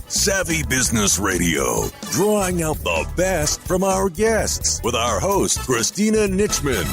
Savvy Business Radio, drawing out the best from our guests with our host, Christina Nichman.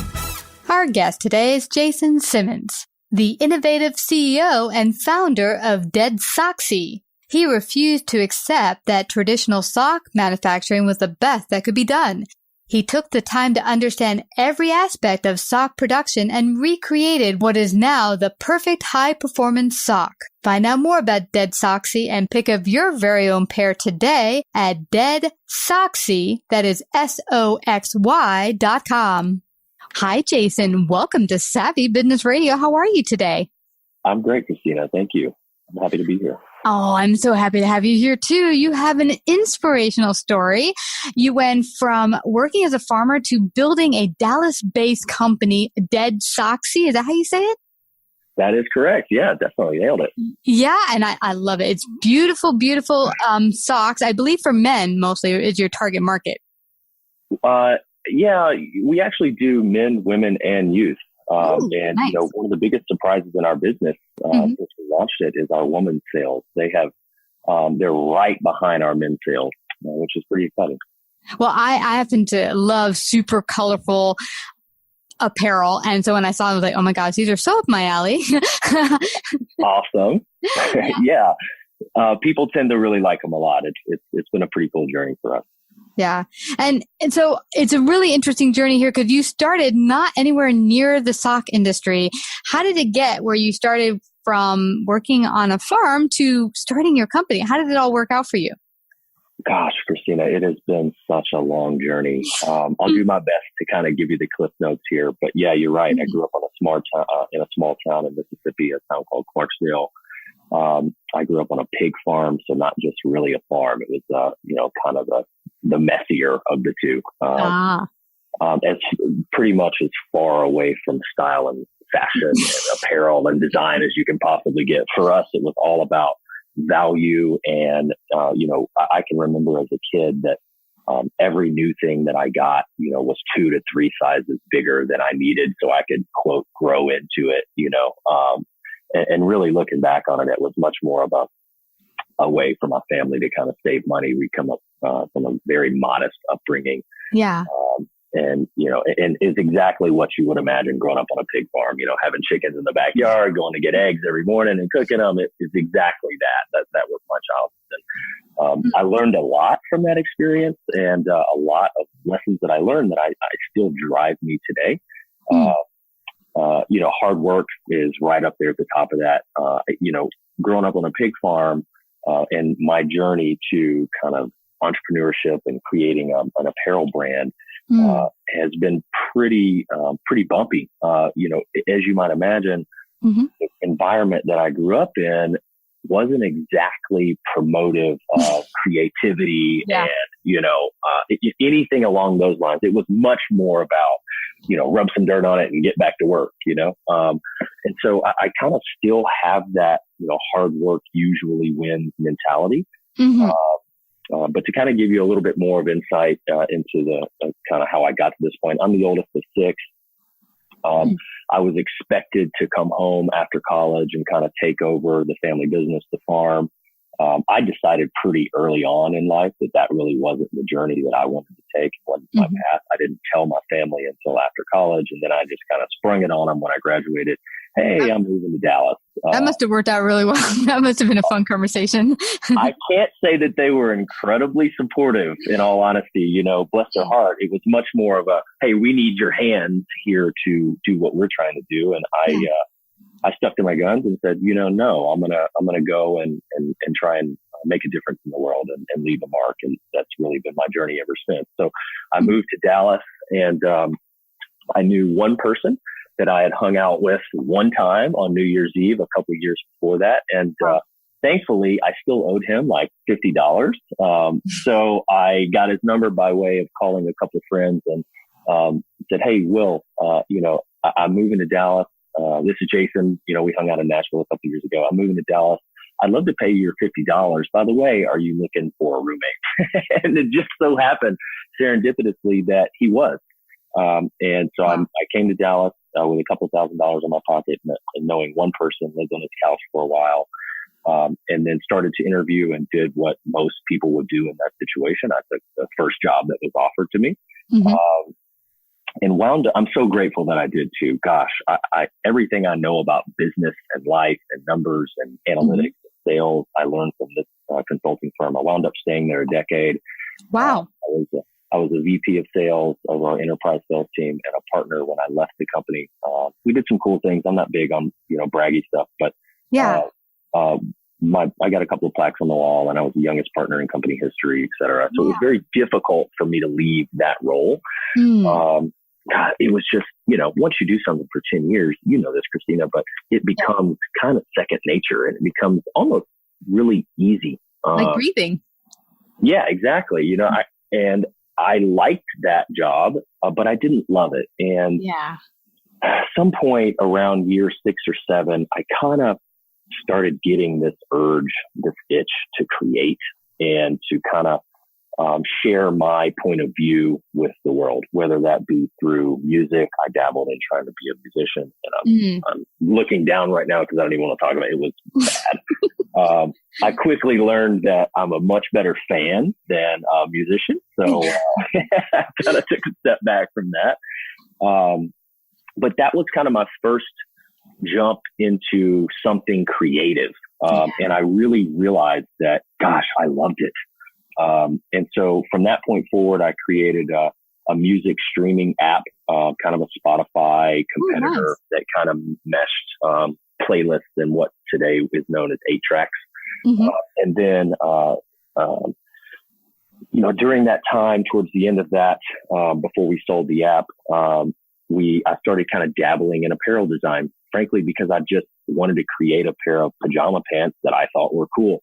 Our guest today is Jason Simmons, the innovative CEO and founder of DeadSoxy. He refused to accept that traditional sock manufacturing was the best that could be done. He took the time to understand every aspect of sock production and recreated what is now the perfect high-performance sock. Find out more about DeadSoxy and pick up your very own pair today at DeadSoxy, that is SOXY.com. Hi, Jason. Welcome to Savvy Business Radio. How are you today? I'm great, Christina. Thank you. I'm happy to be here. Oh, I'm so happy to have you here too. You have an inspirational story. You went from working as a farmer to building a Dallas-based company, DeadSoxy. Is that how you say it? That is correct. Yeah, definitely nailed it. Yeah, and I love it. It's beautiful, beautiful socks. I believe for men mostly is your target market. Yeah, we actually do men, women, and youth. Ooh, and nice. One of the biggest surprises in our business since we launched it is our women's sales. They have they're right behind our men's sales, which is pretty exciting. Well, I happen to love super colorful apparel, and so when I saw them, I was like, "Oh my gosh, these are so up my alley!" Awesome. Yeah, people tend to really like them a lot. It's been a pretty cool journey for us. Yeah. And so it's a really interesting journey here because you started not anywhere near the sock industry. How did it get where you started from working on a farm to starting your company? How did it all work out for you? Gosh, Christina, it has been such a long journey. I'll do my best to kind of give you the cliff notes here. But yeah, you're right. I grew up on in a small town in Mississippi, a town called Clarksville. I grew up on a pig farm, so not just really a farm. It was, kind of the messier of the two. It's pretty much as far away from style and fashion and apparel and design as you can possibly get. For us, it was all about value. And, I can remember as a kid that every new thing that I got, was 2 to 3 sizes bigger than I needed so I could, quote, grow into it, and really looking back on it, it was much more of a way for my family to kind of save money. We come up from a very modest upbringing. Yeah. And it's exactly what you would imagine growing up on a pig farm, having chickens in the backyard, going to get eggs every morning and cooking them. It's exactly that. That was my childhood. And I learned a lot from that experience and a lot of lessons that I learned that I still drive me today. Hard work is right up there at the top of that. Growing up on a pig farm and my journey to kind of entrepreneurship and creating an apparel brand has been pretty bumpy. As you might imagine, the environment that I grew up in wasn't exactly promotive of creativity and, anything along those lines. It was much more about, rub some dirt on it and get back to work, And so I kind of still have that, hard work usually wins mentality. But to kind of give you a little bit more of insight into the kind of how I got to this point, I'm the oldest of 6. I was expected to come home after college and kind of take over the family business, the farm. I decided pretty early on in life that really wasn't the journey that I wanted to take. It wasn't my path. I didn't tell my family until after college. And then I just kind of sprung it on them when I graduated. Hey, I'm moving to Dallas. That must have worked out really well. That must have been a fun conversation. I can't say that they were incredibly supportive, in all honesty. Bless their heart. It was much more of a, hey, we need your hands here to do what we're trying to do. And I stuck to my guns and said, no, I'm gonna go and try and make a difference in the world and leave a mark. And that's really been my journey ever since. So I moved to Dallas and I knew one person that I had hung out with one time on New Year's Eve a couple of years before that. And thankfully, I still owed him like $50. So I got his number by way of calling a couple of friends and said, hey, Will, I'm moving to Dallas. This is Jason. We hung out in Nashville a couple of years ago. I'm moving to Dallas. I'd love to pay you your $50. By the way, are you looking for a roommate? And it just so happened serendipitously that he was. And so I came to Dallas with a couple $1,000s in my pocket and knowing one person lived on his couch for a while. and then started to interview and did what most people would do in that situation. I took the first job that was offered to me. And wound up, I'm so grateful that I did too. Gosh, I everything I know about business and life and numbers and analytics and sales, I learned from this consulting firm. I wound up staying there a decade. Wow. I was a VP of sales of our enterprise sales team and a partner when I left the company. We did some cool things. I'm not big on, braggy stuff, but I got a couple of plaques on the wall, and I was the youngest partner in company history, et cetera. So it was very difficult for me to leave that role. God, it was just, once you do something for 10 years, this, Christina, but it becomes kind of second nature, and it becomes almost really easy. Like breathing. Yeah, exactly. I liked that job, but I didn't love it. And at some point around year 6 or 7, I kind of started getting this urge, this itch to create and to kind of share my point of view with the world, whether that be through music. I dabbled in trying to be a musician, and I'm looking down right now because I don't even want to talk about it. It was bad. I quickly learned that I'm a much better fan than a musician. So I kind of took a step back from that. But that was kind of my first jump into something creative. And I really realized that, gosh, I loved it. And so from that point forward, I created a music streaming app, kind of a Spotify competitor that kind of meshed playlists in what today is known as 8 tracks. And then, during that time, towards the end of that, before we sold the app, I started kind of dabbling in apparel design, frankly, because I just wanted to create a pair of pajama pants that I thought were cool.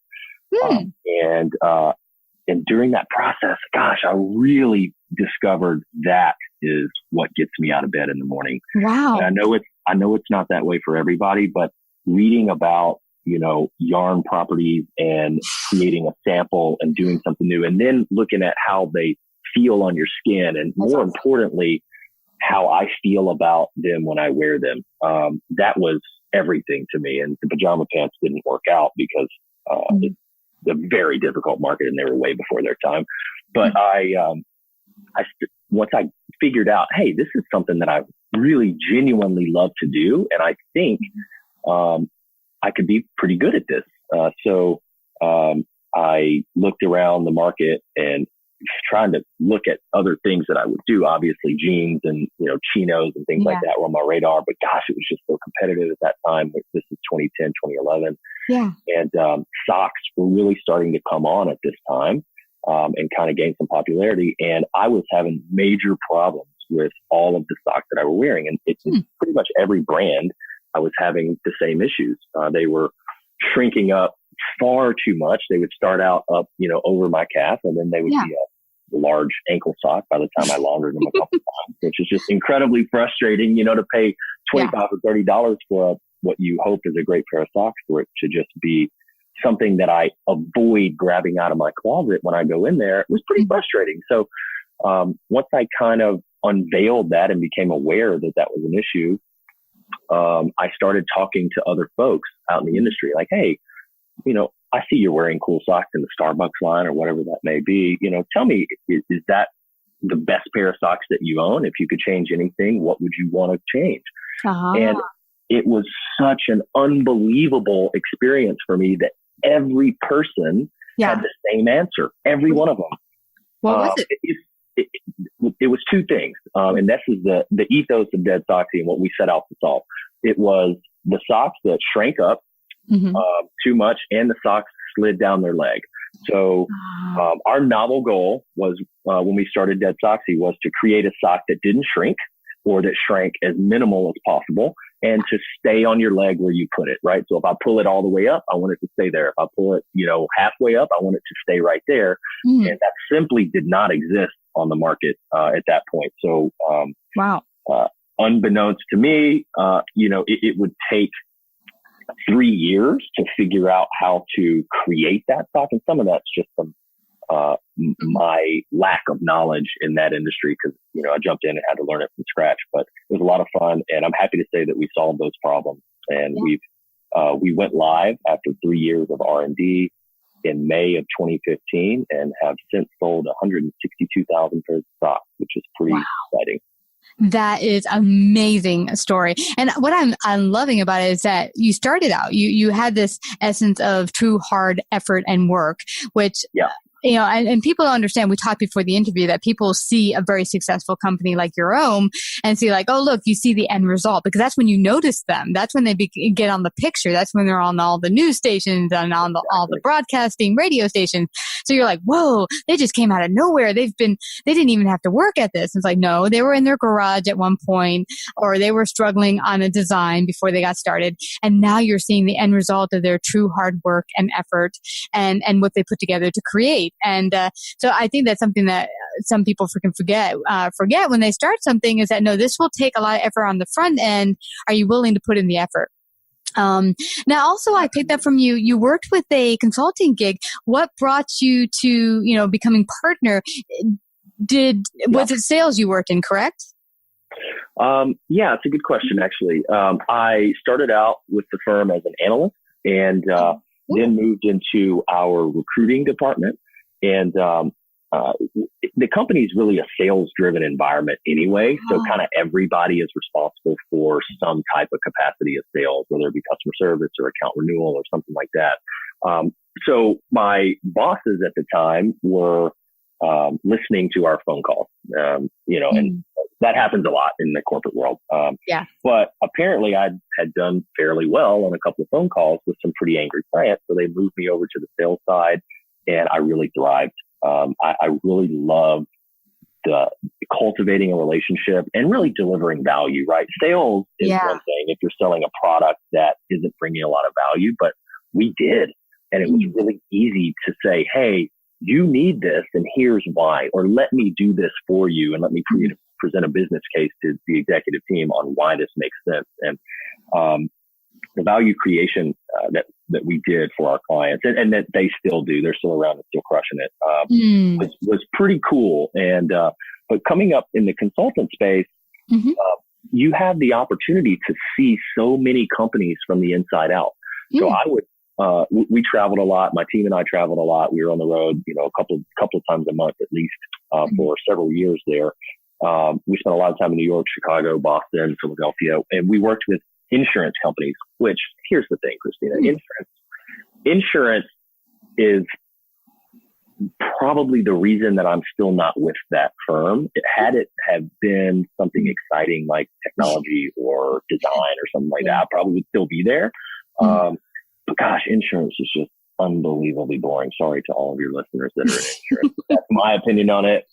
And during that process, gosh, I really discovered that is what gets me out of bed in the morning. Wow. And I know it's not that way for everybody, but reading about, yarn properties and creating a sample and doing something new, and then looking at how they feel on your skin, and more importantly, how I feel about them when I wear them. That was everything to me. And the pajama pants didn't work out because it's a very difficult market, and they were way before their time. But once I figured out, hey, this is something that I really genuinely love to do, and I think I could be pretty good at this. So I looked around the market and trying to look at other things that I would do. Obviously, jeans and chinos and things like that were on my radar. But gosh, it was just so competitive at that time. This is 2010, 2011. And socks were really starting to come on at this time and kind of gain some popularity. And I was having major problems with all of the socks that I were wearing. And it's pretty much every brand, I was having the same issues. They were shrinking up far too much. They would start out up, over my calf, and then they would be a large ankle sock by the time I laundered them a couple times, which is just incredibly frustrating, to pay $25 or $30 for what you hope is a great pair of socks, for it to just be something that I avoid grabbing out of my closet when I go in there. It was pretty frustrating. So once I kind of unveiled that and became aware that that was an issue, I started talking to other folks out in the industry, like, hey, I see you're wearing cool socks in the Starbucks line or whatever that may be. Tell me, is that the best pair of socks that you own? If you could change anything, what would you want to change? And it was such an unbelievable experience for me that every person had the same answer. Every one of them. What was it? It was 2 things. And this is the ethos of DeadSoxy and what we set out to solve. It was the socks that shrank up too much, and the socks slid down their leg. So our novel goal was, when we started DeadSoxy, was to create a sock that didn't shrink, or that shrank as minimal as possible, and to stay on your leg where you put it, right? So if I pull it all the way up, I want it to stay there. If I pull it, halfway up, I want it to stay right there. And that simply did not exist on the market at that point. So unbeknownst to me, it would take 3 years to figure out how to create that sock. And some of that's just from my lack of knowledge in that industry, because, I jumped in and had to learn it from scratch. But it was a lot of fun, and I'm happy to say that we solved those problems, and we've We went live after 3 years of R&D in May of 2015 and have since sold 162,000 pairs of socks, which is pretty exciting. That is amazing story. And what I'm loving about it is that you started out, you had this essence of true hard effort and work, which, you know, and people don't understand. We talked before the interview that people see a very successful company like your own and see like, oh, look, you see the end result, because that's when you notice them. That's when they get on the picture. That's when they're on all the news stations and on all the broadcasting radio stations. So you're like, whoa, they just came out of nowhere. They didn't even have to work at this. It's like, no, they were in their garage at one point, or they were struggling on a design before they got started. And now you're seeing the end result of their true hard work and effort and what they put together to create. And so I think that's something that some people forget when they start something, is that, no, this will take a lot of effort on the front end. Are you willing to put in the effort? Now, also, I picked up from you, you worked with a consulting gig. What brought you to, you know, becoming partner? Was it sales you worked in, correct? Yeah, it's a good question, actually. I started out with the firm as an analyst and then moved into our recruiting department. And the company is really a sales-driven environment anyway. So kind of everybody is responsible for some type of capacity of sales, whether it be customer service or account renewal or something like that. So my bosses at the time were listening to our phone calls, you know, and that happens a lot in the corporate world. But apparently I had done fairly well on a couple of phone calls with some pretty angry clients. So they moved me over to the sales side, and I really thrived. I really love the cultivating a relationship and really delivering value, right? Sales is one thing if you're selling a product that isn't bringing a lot of value, but we did. And it was really easy to say, hey, you need this and here's why, or let me do this for you and let me present a business case to the executive team on why this makes sense. And the value creation that we did for our clients and that they still do, they're still around and still crushing it, was pretty cool. And but coming up in the consultant space, you have the opportunity to see so many companies from the inside out. So I would, we traveled a lot. My team and I traveled a lot. We were on the road, you know, a couple of times a month at least for several years there. We spent a lot of time in New York, Chicago, Boston, Philadelphia, and we worked with insurance companies, which here's the thing, Christina, insurance is probably the reason that I'm still not with that firm. Had it have been something exciting like technology or design or something like that, I probably would still be there. But gosh, insurance is just unbelievably boring. Sorry to all of your listeners that are in insurance. That's my opinion on it.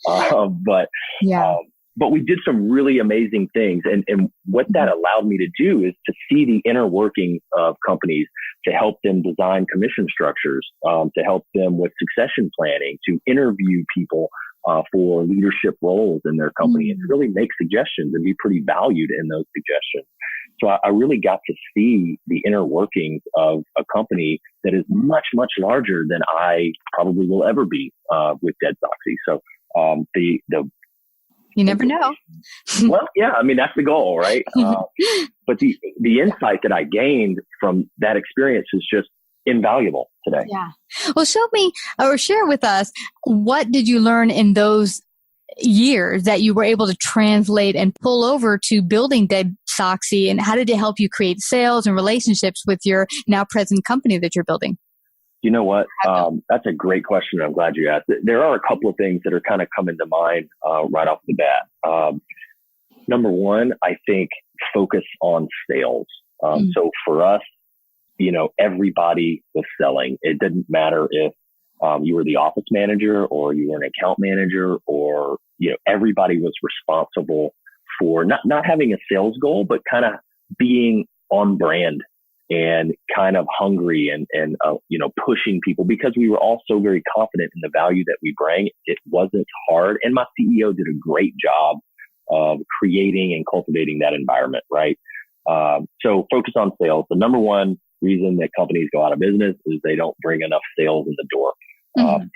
But we did some really amazing things. And what that allowed me to do is to see the inner workings of companies, to help them design commission structures, to help them with succession planning, to interview people for leadership roles in their company and really make suggestions and be pretty valued in those suggestions. So I really got to see the inner workings of a company that is much, much larger than I probably will ever be with DeadSoxy. So you never know. Well, yeah, I mean, that's the goal, right? But the insight that I gained from that experience is just invaluable today. Yeah. Well, show me or share with us, what did you learn in those years that you were able to translate and pull over to building DeadSoxy, and how did it help you create sales and relationships with your now present company that you're building? You know what? That's a great question. I'm glad you asked. There are a couple of things that are kind of coming to mind right off the bat. Number one, I think focus on sales. So for us, you know, everybody was selling. It didn't matter if you were the office manager or you were an account manager, or, you know, everybody was responsible for not having a sales goal, but kind of being on brand and kind of hungry and you know, pushing people, because we were all so very confident in the value that we bring. It wasn't hard. And my CEO did a great job of creating and cultivating that environment, right? So focus on sales. The number one reason that companies go out of business is they don't bring enough sales in the door. And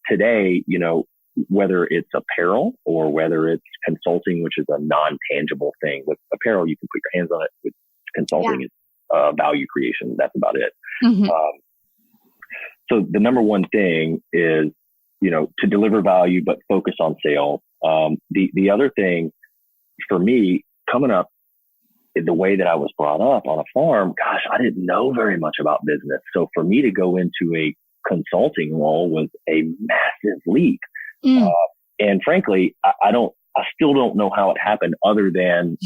today, you know, whether it's apparel or whether it's consulting, which is a non-tangible thing. With apparel, you can put your hands on it. With consulting, it's value creation. That's about it. Mm-hmm. So the number one thing is, to deliver value, but focus on sales. The other thing for me coming up, the way that I was brought up on a farm, gosh, I didn't know very much about business. So for me to go into a consulting role was a massive leap. And frankly, I still don't know how it happened other than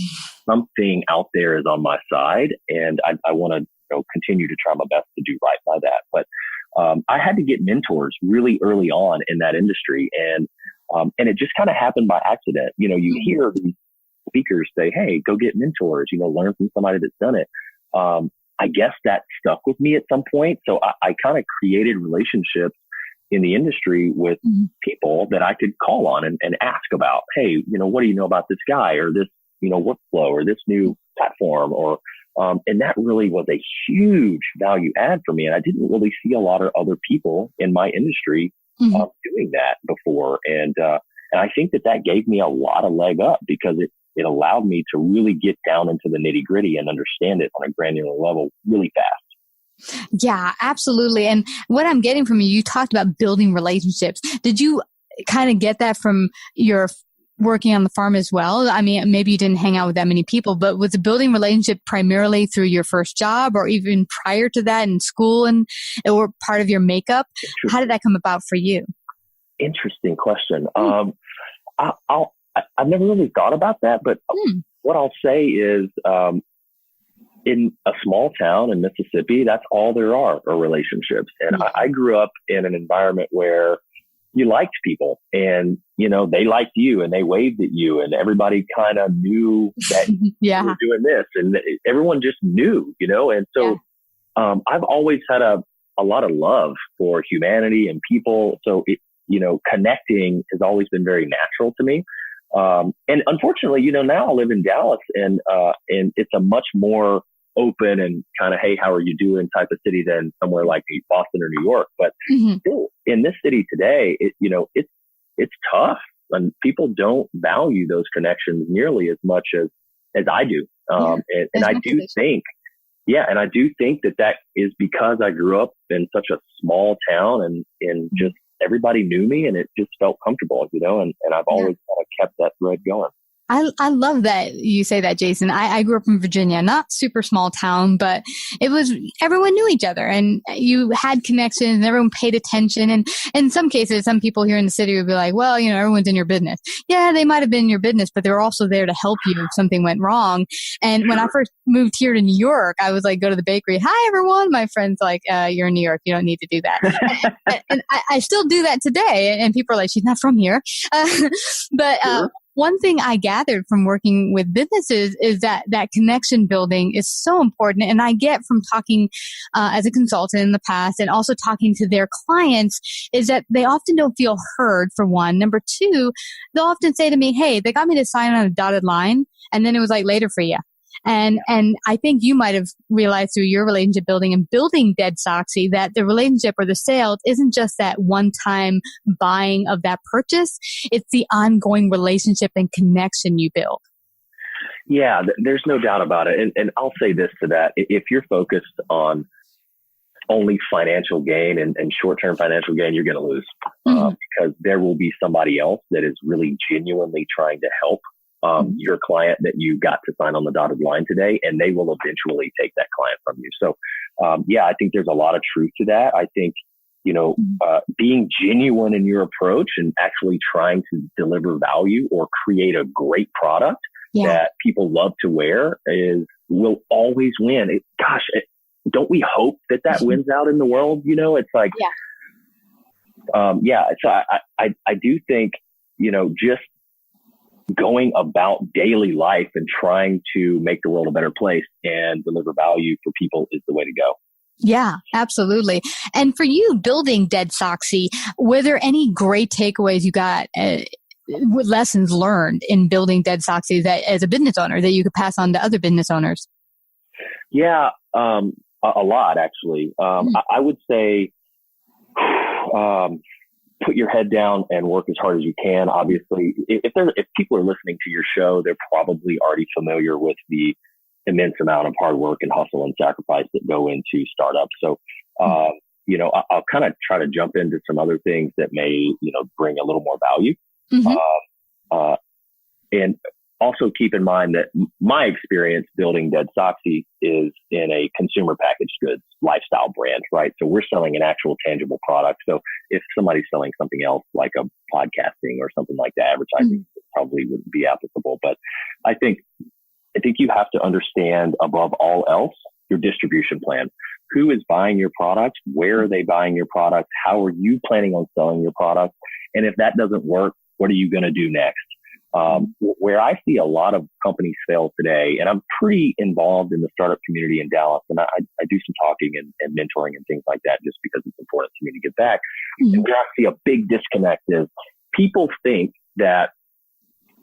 something out there is on my side. And I want to continue to try my best to do right by that. But I had to get mentors really early on in that industry. And it just kind of happened by accident. You hear these speakers say, hey, go get mentors, learn from somebody that's done it. I guess that stuck with me at some point. So I kind of created relationships in the industry with people that I could call on and ask about, hey, what do you know about this guy or this, workflow or this new platform and that really was a huge value add for me. And I didn't really see a lot of other people in my industry doing that before. And I think that gave me a lot of leg up because it allowed me to really get down into the nitty gritty and understand it on a granular level really fast. Yeah, absolutely. And what I'm getting from you talked about building relationships. Did you kind of get that from your working on the farm as well? I mean, maybe you didn't hang out with that many people, but was the building relationship primarily through your first job or even prior to that in school or part of your makeup? How did that come about for you? Interesting question. I've never really thought about that, but what I'll say is, in a small town in Mississippi, that's all there are relationships. And I grew up in an environment where you liked people and, they liked you and they waved at you and everybody kind of knew that you were doing this and everyone just knew, And so, I've always had a lot of love for humanity and people. So connecting has always been very natural to me. And unfortunately, now I live in Dallas and it's a much more open and kind of, hey, how are you doing type of city than somewhere like Boston or New York. But still in this city today, it's tough and people don't value those connections nearly as much as I do. And I do think, and I do think that is because I grew up in such a small town and just everybody knew me and it just felt comfortable, and I've always kind of kept that thread going. I love that you say that, Jason. I grew up in Virginia, not super small town, but everyone knew each other and you had connections and everyone paid attention. And in some cases, some people here in the city would be like, well, everyone's in your business. Yeah, they might have been in your business, but they were also there to help you if something went wrong. And when I first moved here to New York, I was like, go to the bakery. Hi, everyone. My friend's like, you're in New York. You don't need to do that. and I still do that today. And people are like, she's not from here. One thing I gathered from working with businesses is that connection building is so important. And I get from talking as a consultant in the past and also talking to their clients is that they often don't feel heard, for one. Number two, they'll often say to me, hey, they got me to sign on a dotted line. And then it was like later for you. And I think you might have realized through your relationship building and building DeadSoxy that the relationship or the sale isn't just that one-time buying of that purchase. It's the ongoing relationship and connection you build. Yeah, there's no doubt about it. And I'll say this to that. If you're focused on only financial gain and short-term financial gain, you're going to lose because there will be somebody else that is really genuinely trying to help your client that you got to sign on the dotted line today, and they will eventually take that client from you. So, I think there's a lot of truth to that. I think, being genuine in your approach and actually trying to deliver value or create a great product that people love to wear will always win. Don't we hope that wins out in the world? It's like, So I do think, just going about daily life and trying to make the world a better place and deliver value for people is the way to go. Yeah, absolutely. And for you building DeadSoxy, were there any great takeaways you got, lessons learned in building DeadSoxy that as a business owner that you could pass on to other business owners? Yeah, a lot actually. I would say, put your head down and work as hard as you can. Obviously, if people are listening to your show, they're probably already familiar with the immense amount of hard work and hustle and sacrifice that go into startups. So, I'll kind of try to jump into some other things that may, bring a little more value. Mm-hmm. And also keep in mind that my experience building DeadSoxy is in a consumer packaged goods lifestyle brand, right? So we're selling an actual tangible product. So if somebody's selling something else like a podcasting or something like that, advertising probably wouldn't be applicable. But I think you have to understand above all else your distribution plan. Who is buying your product? Where are they buying your product? How are you planning on selling your product? And if that doesn't work, what are you going to do next? Where I see a lot of companies fail today, and I'm pretty involved in the startup community in Dallas, and I do some talking and mentoring and things like that just because it's important to me to get back. Mm-hmm. And where I see a big disconnect is people think that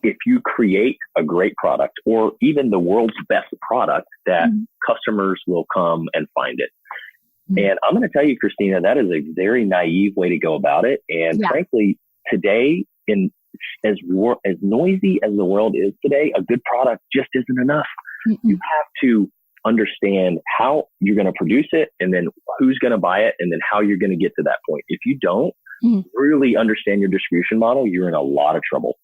if you create a great product or even the world's best product, that customers will come and find it. Mm-hmm. And I'm going to tell you, Christina, that is a very naive way to go about it. And frankly, today, as noisy as the world is today, a good product just isn't enough. Mm-hmm. You have to understand how you're going to produce it and then who's going to buy it and then how you're going to get to that point. If you don't really understand your distribution model, you're in a lot of trouble.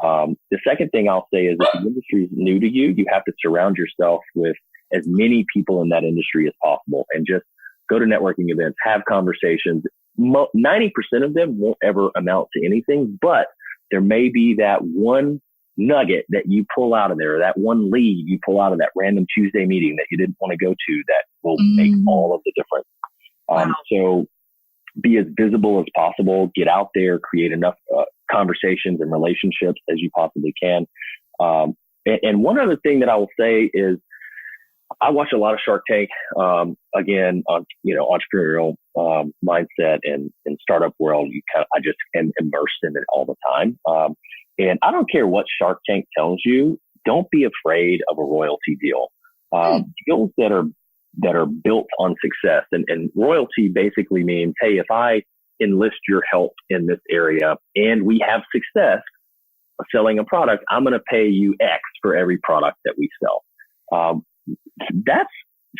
The second thing I'll say is if the industry is new to you, you have to surround yourself with as many people in that industry as possible and just go to networking events, have conversations. 90% of them won't ever amount to anything, but there may be that one nugget that you pull out of there, that one lead you pull out of that random Tuesday meeting that you didn't want to go to that will make all of the difference. So be as visible as possible, get out there, create enough conversations and relationships as you possibly can. And one other thing that I will say is I watch a lot of Shark Tank, again, on, entrepreneurial mindset and startup world. I just am immersed in it all the time. And I don't care what Shark Tank tells you, don't be afraid of a royalty deal. Deals that are built on success and royalty basically means, hey, if I enlist your help in this area and we have success selling a product, I'm going to pay you X for every product that we sell. That's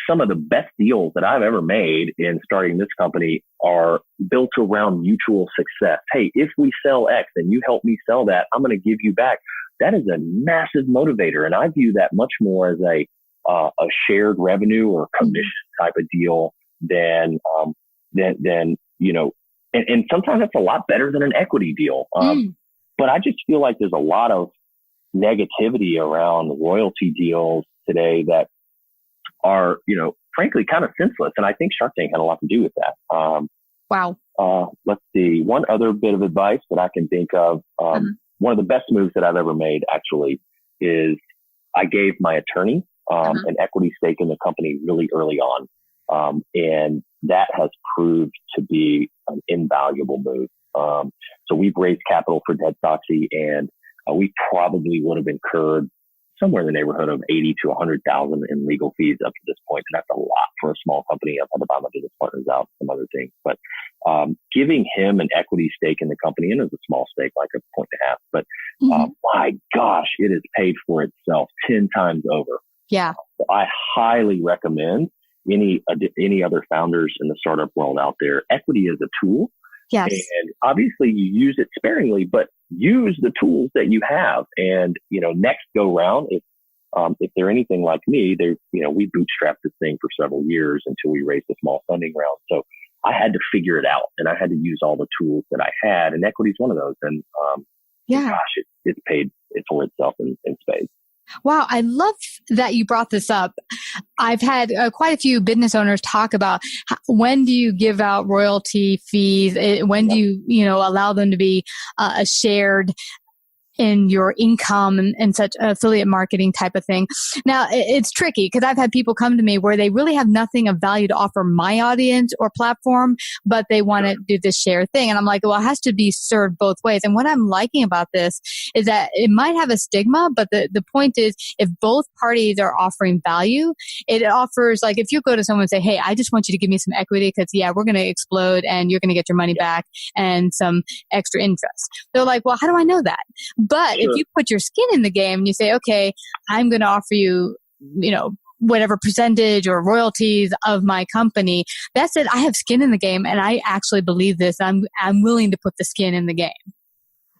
some of the best deals that I've ever made in starting this company are built around mutual success. Hey, if we sell X and you help me sell that, I'm going to give you back. That is a massive motivator. And I view that much more as a shared revenue or commission type of deal than and sometimes it's a lot better than an equity deal. But I just feel like there's a lot of negativity around royalty deals today that are, frankly, kind of senseless. And I think Shark Tank had a lot to do with that. Wow. Let's see. One other bit of advice that I can think of. One of the best moves that I've ever made actually is I gave my attorney an equity stake in the company really early on. And that has proved to be an invaluable move. So we've raised capital for DeadSoxy and we probably would have incurred somewhere in the neighborhood of 80 to 100,000 in legal fees up to this point. And that's a lot for a small company. I've had to buy my business partners out, some other things, but, giving him an equity stake in the company, and it's a small stake, like 1.5, but, my gosh, it has paid for itself 10 times over. Yeah. So I highly recommend any other founders in the startup world out there. Equity is a tool. Yes. And obviously you use it sparingly, but use the tools that you have. And, next go round, if they're anything like me, we bootstrapped this thing for several years until we raised a small funding round. So I had to figure it out and I had to use all the tools that I had, and equity is one of those. And, gosh, it's paid for itself in spades. Wow. I love that you brought this up. I've had quite a few business owners talk about when do you give out royalty fees? When do you, allow them to be shared in your income and such affiliate marketing type of thing. Now, it's tricky because I've had people come to me where they really have nothing of value to offer my audience or platform, but they want to do this share thing. And I'm like, well, it has to be served both ways. And what I'm liking about this is that it might have a stigma, but the point is if both parties are offering value, it offers, like, if you go to someone and say, hey, I just want you to give me some equity because, we're going to explode and you're going to get your money back and some extra interest. They're like, well, how do I know that? But if you put your skin in the game and you say, okay, I'm going to offer you whatever percentage or royalties of my company. That said, I have skin in the game, and I actually believe this. I'm willing to put the skin in the game.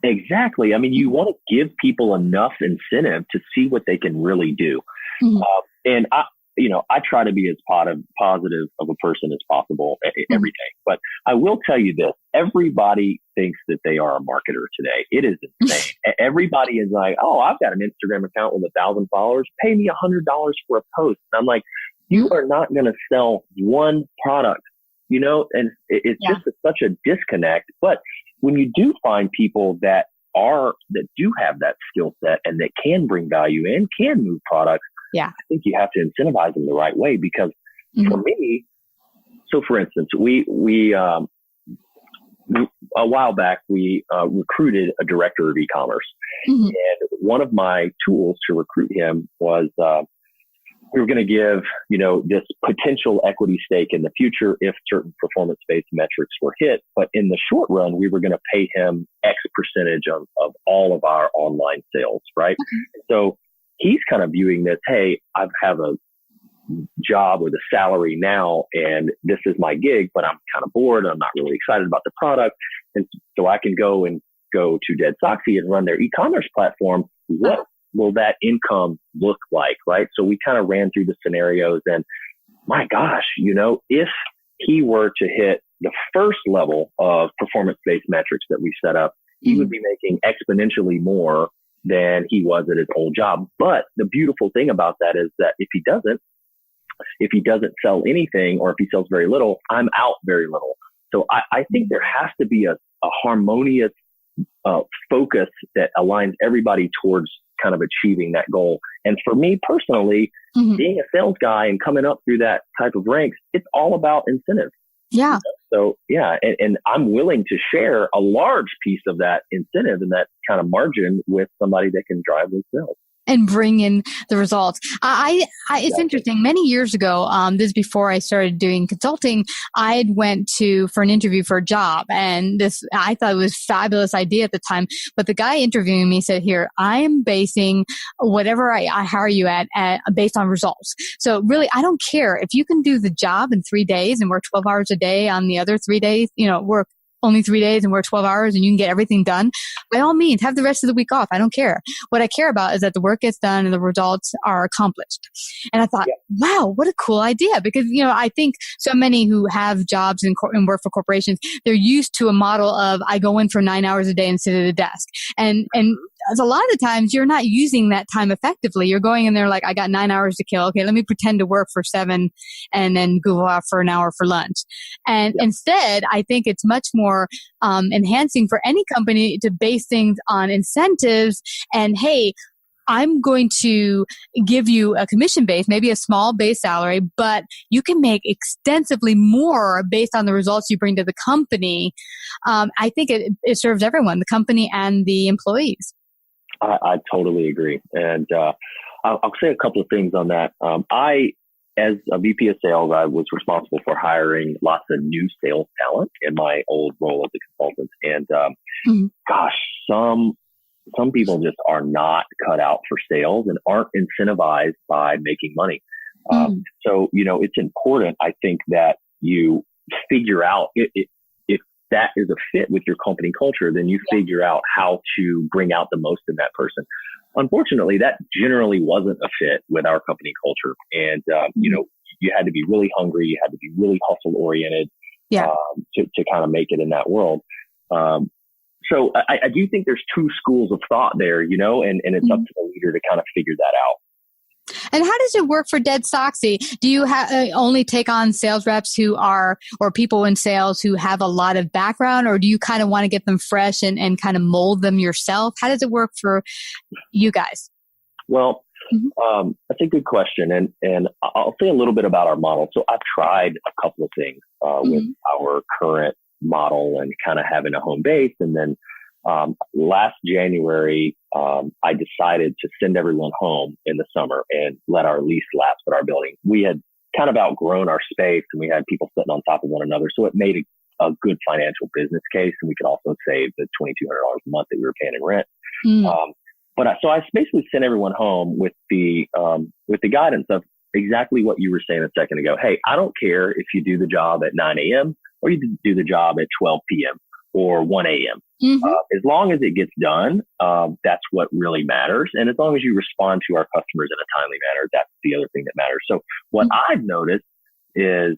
Exactly. I mean, you want to give people enough incentive to see what they can really do. Mm-hmm. And I try to be as positive of a person as possible every day. But I will tell you this, everybody thinks that they are a marketer today. It is insane. Everybody is like, oh, I've got an Instagram account with 1,000 followers. Pay me $100 for a post. And I'm like, you are not going to sell one product, and it's just such a disconnect. But when you do find people that do have that skill set and that can bring value in, can move products, I think you have to incentivize them the right way, because for me, so for instance, we a while back, we recruited a director of e-commerce. And one of my tools to recruit him was we were going to give, this potential equity stake in the future if certain performance-based metrics were hit. But in the short run, we were going to pay him X percentage of all of our online sales, right? So he's kind of viewing this, hey, I have a job with a salary now, and this is my gig, but I'm kind of bored. I'm not really excited about the product. And so I can go to DeadSoxy and run their e-commerce platform. What will that income look like, right? So we kind of ran through the scenarios, and my gosh, if he were to hit the first level of performance-based metrics that we set up, he would be making exponentially more than he was at his old job. But the beautiful thing about that is that if he doesn't sell anything, or if he sells very little, I'm out very little. So I think there has to be a harmonious focus that aligns everybody towards kind of achieving that goal. And for me personally, being a sales guy and coming up through that type of ranks, it's all about incentive. Yeah. So and I'm willing to share a large piece of that incentive and that kind of margin with somebody that can drive those sales and bring in the results. It's interesting. Many years ago, this is before I started doing consulting, I went for an interview for a job, and I thought it was a fabulous idea at the time. But the guy interviewing me said, "Here, I am basing whatever I hire you at based on results. So really, I don't care if you can do the job in 3 days and work 12 hours a day on the other 3 days. Work only 3 days and work 12 hours and you can get everything done. By all means, have the rest of the week off. I don't care. What I care about is that the work gets done and the results are accomplished." And I thought, wow, what a cool idea. Because, I think so many who have jobs and work for corporations, they're used to a model of I go in for 9 hours a day and sit at a desk. And a lot of the times you're not using that time effectively. You're going in there like, I got 9 hours to kill. Okay, let me pretend to work for 7 and then go off for an hour for lunch. And instead, I think it's much more enhancing for any company to base things on incentives and, hey, I'm going to give you a commission base, maybe a small base salary, but you can make extensively more based on the results you bring to the company. I think it serves everyone, the company and the employees. I totally agree. And I'll say a couple of things on that. As a VP of sales, I was responsible for hiring lots of new sales talent in my old role as a consultant. And gosh, some people just are not cut out for sales and aren't incentivized by making money. So, it's important, I think, that you figure out if that is a fit with your company culture, then you figure out how to bring out the most in that person. Unfortunately, that generally wasn't a fit with our company culture. And, you had to be really hungry. You had to be really hustle oriented to kind of make it in that world. So I do think there's two schools of thought there, and it's up to the leader to kind of figure that out. And how does it work for DeadSoxy? Do you only take on sales reps or people in sales who have a lot of background, or do you kind of want to get them fresh and kind of mold them yourself? How does it work for you guys? Well, that's a good question. And I'll say a little bit about our model. So I've tried a couple of things with our current model and kind of having a home base. And then last January, I decided to send everyone home in the summer and let our lease lapse at our building. We had kind of outgrown our space and we had people sitting on top of one another. So it made a good financial business case. And we could also save the $2,200 a month that we were paying in rent. So I basically sent everyone home with the guidance of exactly what you were saying a second ago. Hey, I don't care if you do the job at 9 a.m. or you do the job at 12 p.m. or 1 a.m. Mm-hmm. As long as it gets done, that's what really matters. And as long as you respond to our customers in a timely manner, that's the other thing that matters. So what I've noticed is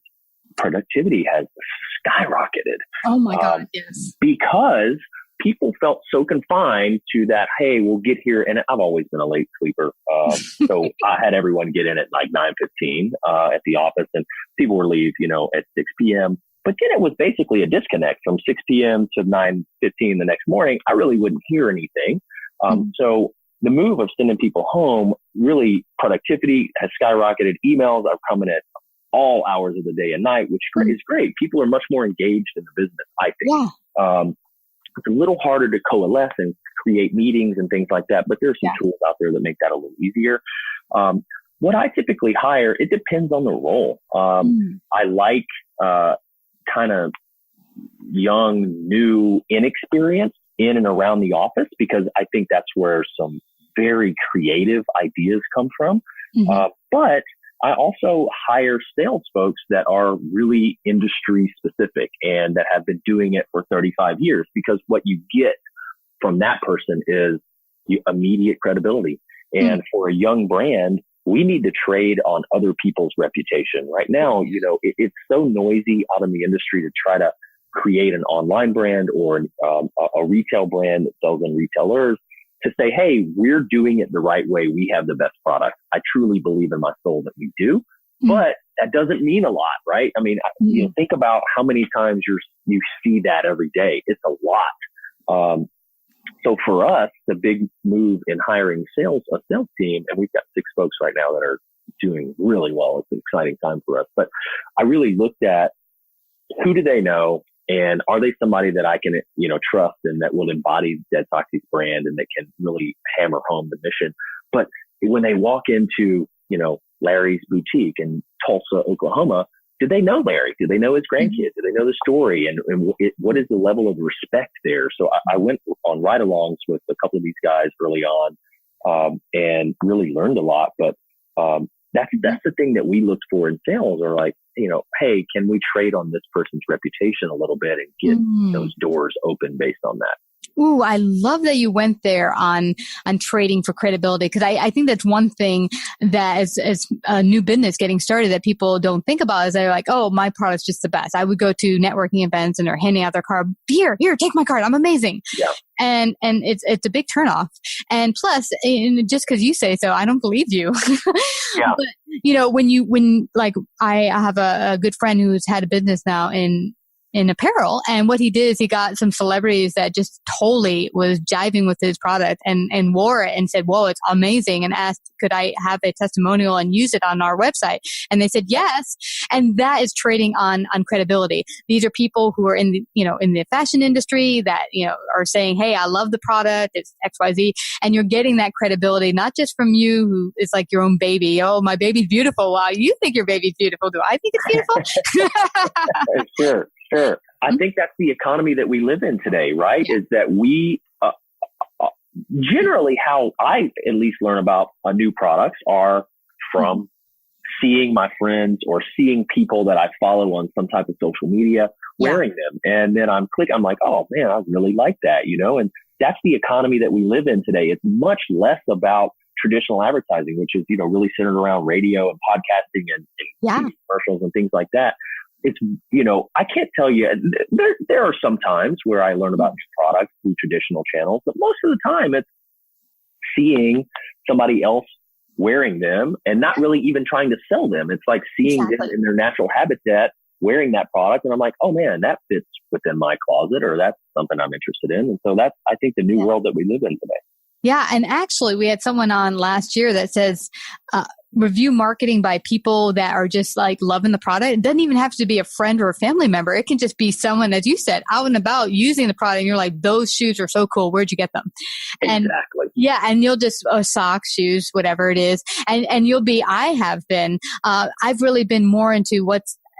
productivity has skyrocketed. Oh my God, yes. Because people felt so confined to that, hey, we'll get here. And I've always been a late sleeper. So I had everyone get in at like 9:15 at the office, and people would leave, at 6 p.m. But then it was basically a disconnect from 6 p.m. to 9:15 the next morning. I really wouldn't hear anything. So the move of sending people home, really productivity has skyrocketed. Emails are coming at all hours of the day and night, which is great. People are much more engaged in the business, I think. Yeah. It's a little harder to coalesce and create meetings and things like that, but there's some tools out there that make that a little easier. What I typically hire, it depends on the role. I like kind of young, new, inexperienced in and around the office, because I think that's where some very creative ideas come from. But I also hire sales folks that are really industry specific and that have been doing it for 35 years, because what you get from that person is immediate credibility. And for a young brand, we need to trade on other people's reputation. Right now, it's so noisy out in the industry to try to create an online brand or a retail brand that sells in retailers, to say, hey, we're doing it the right way. We have the best product. I truly believe in my soul that we do, but that doesn't mean a lot, right? I mean, think about how many times you see that every day. It's a lot. So for us, the big move in hiring a sales team, and we've got 6 folks right now that are doing really well. It's an exciting time for us. But I really looked at who do they know? And are they somebody that I can, trust and that will embody DeadSoxy's brand and that can really hammer home the mission? But when they walk into, Larry's boutique in Tulsa, Oklahoma, do they know Larry? Do they know his grandkids? Do they know the story? And what is the level of respect there? So I went on ride-alongs with a couple of these guys early on and really learned a lot. But that's the thing that we looked for in sales, are like, hey, can we trade on this person's reputation a little bit and get those doors open based on that? Ooh, I love that you went there on trading for credibility, because I think that's one thing that as a new business getting started that people don't think about, is they're like, oh, my product's just the best. I would go to networking events and they're handing out their card. Here, take my card. I'm amazing. Yeah. And it's a big turnoff. And plus, just because you say so, I don't believe you. Yeah. But, when I have a good friend who's had a business now in apparel, and what he did is he got some celebrities that just totally was jiving with his product and wore it and said, whoa, it's amazing, and asked, could I have a testimonial and use it on our website? And they said yes. And that is trading on credibility. These are people who are in the fashion industry that are saying, hey, I love the product, it's XYZ, and you're getting that credibility not just from you, who is like your own baby. Oh, my baby's beautiful. Wow, you think your baby's beautiful? Do I think it's beautiful? Sure. I think that's the economy that we live in today, right? Is that we generally, how I at least learn about new products are from seeing my friends or seeing people that I follow on some type of social media wearing them. And then I'm like, oh man, I really like that, and that's the economy that we live in today. It's much less about traditional advertising, which is, really centered around radio and podcasting and commercials and things like that. It's, I can't tell you, there are some times where I learn about products through traditional channels, but most of the time it's seeing somebody else wearing them and not really even trying to sell them. It's like seeing them in their natural habitat wearing that product. And I'm like, oh man, that fits within my closet, or that's something I'm interested in. And so that's, I think, the new world that we live in today. Yeah. And actually, we had someone on last year that says, review marketing by people that are just like loving the product. It doesn't even have to be a friend or a family member. It can just be someone, as you said, out and about using the product. And you're like, those shoes are so cool. Where'd you get them? Exactly. And you'll just, socks, shoes, whatever it is. And you'll be, I've really been more into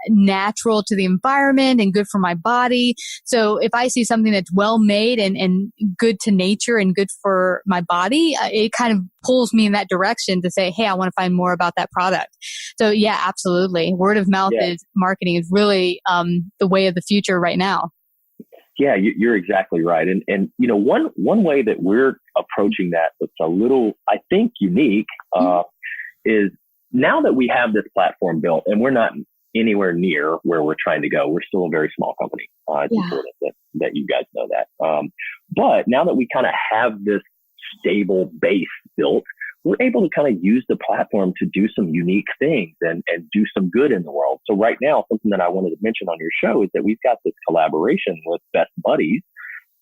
natural to the environment and good for my body. So if I see something that's well made and good to nature and good for my body, it kind of pulls me in that direction to say, hey, I want to find more about that product. So yeah, absolutely. Word of mouth marketing is really the way of the future right now. Yeah, you're exactly right. And you know, one way that we're approaching that that's a little, I think, unique is now that we have this platform built, and we're not anywhere near where we're trying to go. We're still a very small company. It's important that you guys know that. But now that we kind of have this stable base built, we're able to kind of use the platform to do some unique things and do some good in the world. So right now, something that I wanted to mention on your show is that we've got this collaboration with Best Buddies.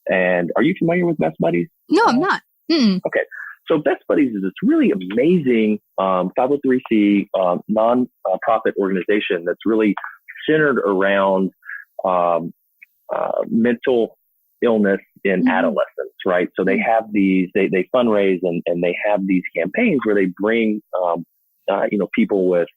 And are you familiar with Best Buddies? No, I'm not. Okay. So Best Buddies is this really amazing 503c non-profit organization that's really centered around mental illness in adolescents, right? So they have these, they fundraise and they have these campaigns where they bring, people with,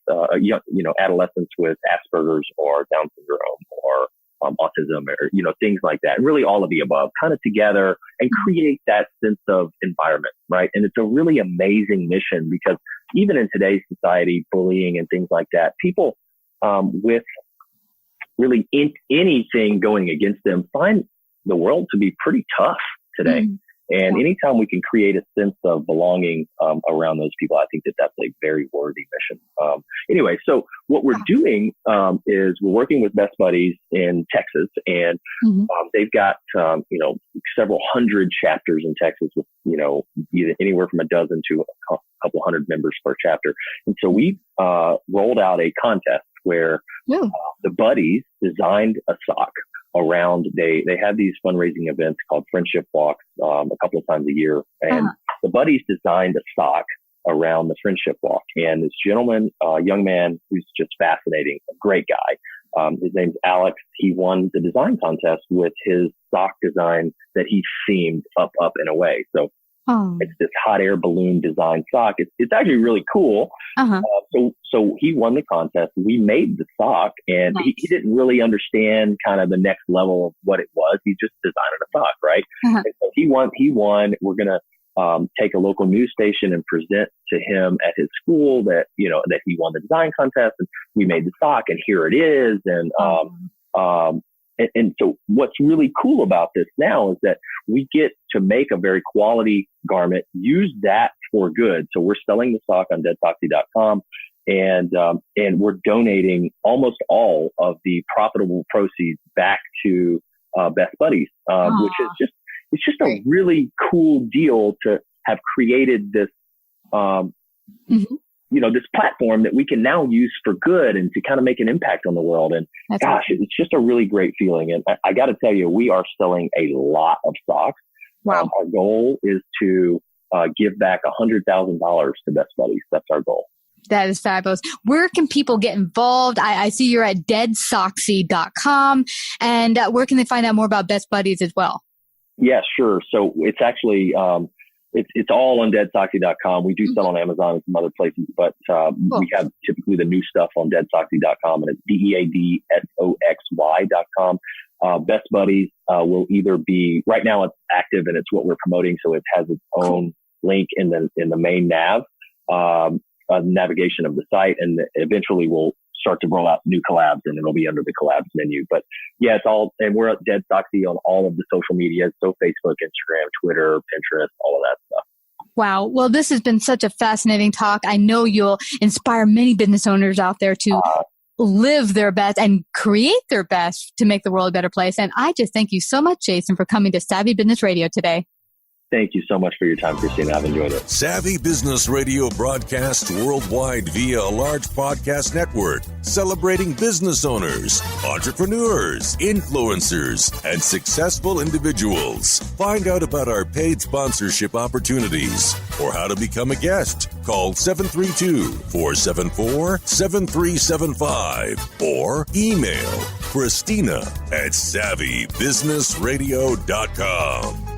adolescents with Asperger's or Down syndrome or autism or, things like that. Really all of the above kind of together and create that sense of environment, right? And it's a really amazing mission because even in today's society, bullying and things like that, people with really anything going against them find the world to be pretty tough today. And anytime we can create a sense of belonging around those people, I think that that's a very worthy mission. Anyway, so what we're doing is we're working with Best Buddies in Texas, and they've got several hundred chapters in Texas with either anywhere from a dozen to a couple hundred members per chapter. And so we rolled out a contest where the buddies designed a sock around, they have these fundraising events called Friendship Walks a couple of times a year. And the buddies designed a sock around the Friendship Walk. And this gentleman, young man who's just fascinating, a great guy. His name's Alex. He won the design contest with his sock design that he themed up and away. So it's this hot air balloon design sock. It's actually really cool. So he won the contest. We made the sock, and he didn't really understand kind of the next level of what it was. He just designed a sock, right? And so he won. We're gonna take a local news station and present to him at his school that that he won the design contest, and we made the sock, and here it is. And so what's really cool about this now is that we get to make a very quality garment, use that for good. So we're selling the sock on DeadSoxy.com, and we're donating almost all of the profitable proceeds back to Best Buddies, which is just a really cool deal to have created this this platform that we can now use for good and to kind of make an impact on the world. And it's just a really great feeling. And I got to tell you, we are selling a lot of socks. Wow. Our goal is to give back $100,000 to Best Buddies. That's our goal. That is fabulous. Where can people get involved? I see you're at DeadSoxy.com. And where can they find out more about Best Buddies as well? Yeah, sure. So it's actually... It's all on DeadSoxy.com. We do sell on Amazon and some other places, but we have typically the new stuff on DeadSoxy.com, and it's DeadSoxy.com. Best Buddies will either be, right now it's active and it's what we're promoting, so it has its own link in the main navigation of the site, and eventually we'll start to roll out new collabs, and it'll be under the collabs menu. But yeah, it's all, and we're at DeadSoxy on all of the social media. So Facebook, Instagram, Twitter, Pinterest, all of that stuff. Wow. Well, this has been such a fascinating talk. I know you'll inspire many business owners out there to live their best and create their best to make the world a better place. And I just thank you so much, Jason, for coming to Savvy Business Radio today. Thank you so much for your time, Christina. I've enjoyed it. Savvy Business Radio broadcasts worldwide via a large podcast network, celebrating business owners, entrepreneurs, influencers, and successful individuals. Find out about our paid sponsorship opportunities or how to become a guest. Call 732-474-7375 or email Christina at SavvyBusinessRadio.com.